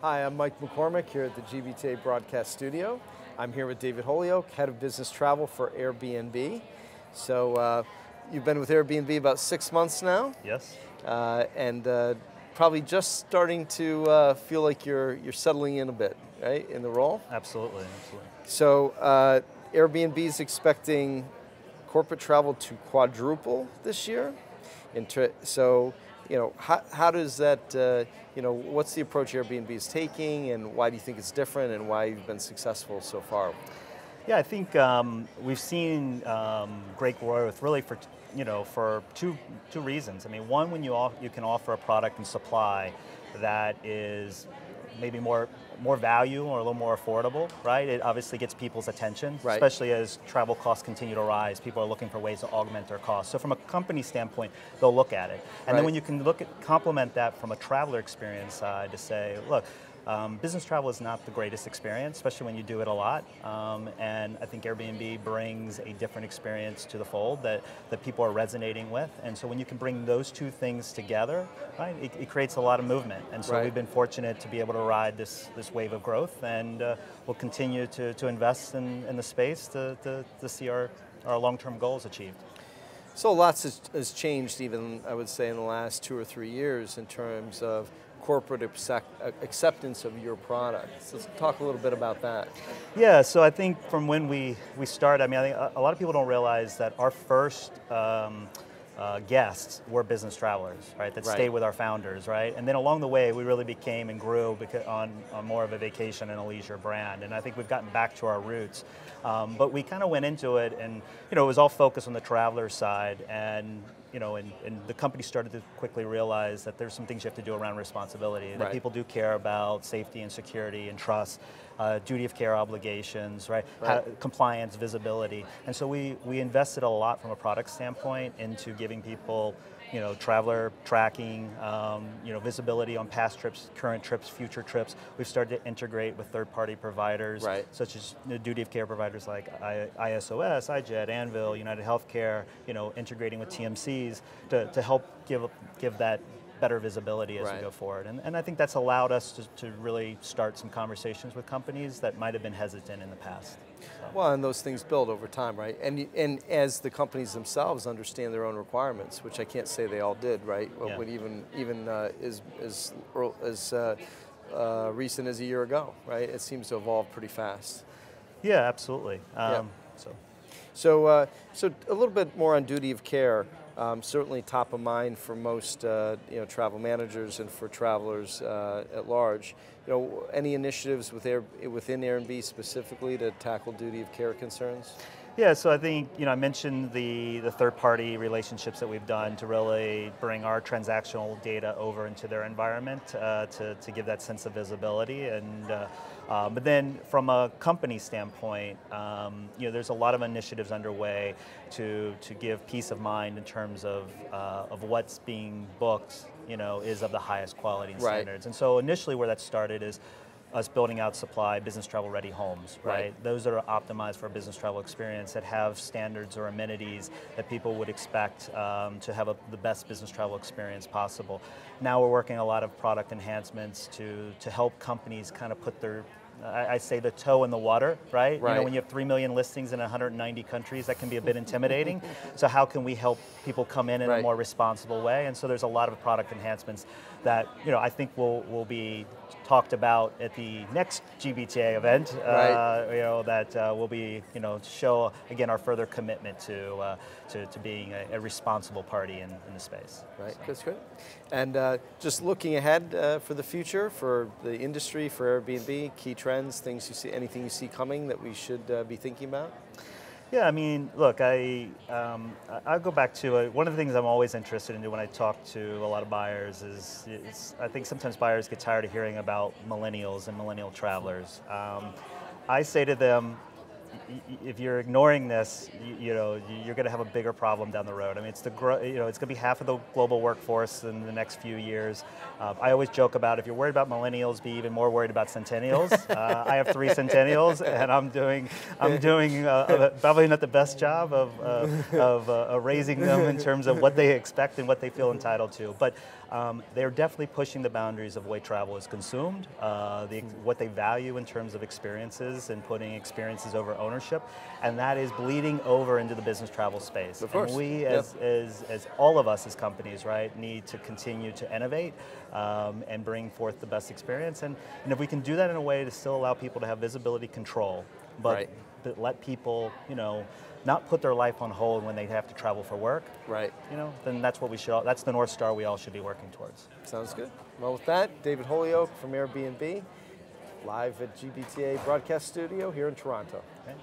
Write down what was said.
Hi, I'm Mike McCormick here at the GBTA broadcast studio. I'm here with David Holyoke, head of business travel for Airbnb. So you've been with Airbnb about 6 months now. Yes. And probably just starting to feel like you're settling in a bit, right, in the role? Absolutely, absolutely. So Airbnb is expecting corporate travel to quadruple this year. So, how does that, what's the approach Airbnb is taking, and why do you think it's different, and why you've been successful so far? Yeah, I think we've seen great growth really for two reasons. I mean, one, when you can offer a product and supply that is maybe more value or a little more affordable, right? It obviously gets people's attention, Right. especially as travel costs continue to rise. People are looking for ways to augment their costs. So from a company standpoint, they'll look at it. And then Right. when you can complement that from a traveler experience side to say, look, business travel is not the greatest experience, especially when you do it a lot. And I think Airbnb brings a different experience to the fold that people are resonating with. And so when you can bring those two things together, right, it creates a lot of movement. And so Right. we've been fortunate to be able to ride this wave of growth, and we'll continue to invest in the space to see our long-term goals achieved. So lots has changed, even I would say, in the last 2 or 3 years in terms of corporate acceptance of your product. So let's talk a little bit about that. Yeah, so I think from when we started, I mean, I think a lot of people don't realize that our first guests were business travelers, right? That Right. stayed with our founders, right? And then along the way, we really became and grew on more of a vacation and a leisure brand. And I think we've gotten back to our roots. But we kind of went into it, and it was all focused on the traveler side, and and the company started to quickly realize that there's some things you have to do around responsibility, that Right. people do care about safety and security and trust, duty of care obligations, right? Right. Compliance, visibility. And so we invested a lot from a product standpoint into giving people traveler tracking, visibility on past trips, current trips, future trips. We've started to integrate with third-party providers, Right. such as duty of care providers like ISOS, iJet, Anvil, United Healthcare, integrating with TMCs to help give that better visibility as Right. we go forward. And I think that's allowed us to really start some conversations with companies that might have been hesitant in the past. So. Well, and those things build over time, right? And as the companies themselves understand their own requirements, which I can't say they all did, right? Yeah. When even as recent as a year ago, right? It seems to evolve pretty fast. Yeah, absolutely. Yeah. So. So a little bit more on duty of care. Certainly top of mind for most travel managers and for travelers at large. Any initiatives within Airbnb specifically to tackle duty of care concerns? Yeah, so I think I mentioned the third-party relationships that we've done to really bring our transactional data over into their environment to give that sense of visibility. And but then from a company standpoint, there's a lot of initiatives underway to give peace of mind in terms of what's being booked, is of the highest quality and Right. standards. And so initially where that started is us building out supply business travel ready homes, right? Right. Those that are optimized for a business travel experience that have standards or amenities that people would expect to have the best business travel experience possible. Now we're working a lot of product enhancements to help companies kind of put their I say the toe in the water, right? Right. When you have 3 million listings in 190 countries, that can be a bit intimidating. So how can we help people come in Right. a more responsible way? And so there's a lot of product enhancements that I think will be talked about at the next GBTA event. Right. That will be show again our further commitment to being a responsible party in the space. Right, So. that's good. And just looking ahead for the future, for the industry, for Airbnb, key trends, things you see, anything you see coming that we should be thinking about? Yeah, I mean, look, I'll go back to one of the things I'm always interested in when I talk to a lot of buyers is I think sometimes buyers get tired of hearing about millennials and millennial travelers. I say to them, if you're ignoring this, you're going to have a bigger problem down the road. I mean, it's it's going to be half of the global workforce in the next few years. I always joke about, if you're worried about millennials, be even more worried about centennials. I have 3 centennials, and I'm doing probably not the best job of raising them in terms of what they expect and what they feel entitled to. But they're definitely pushing the boundaries of the way travel is consumed, what they value in terms of experiences, and putting experiences over ownership, and that is bleeding over into the business travel space. Of course. And we, as all of us as companies, right, need to continue to innovate and bring forth the best experience. And if we can do that in a way to still allow people to have visibility control, but let people, not put their life on hold when they have to travel for work. Right. Then that's what we should. That's the North Star we all should be working towards. Sounds good. Well, with that, David Holyoke from Airbnb, live at GBTA Broadcast Studio here in Toronto. Okay.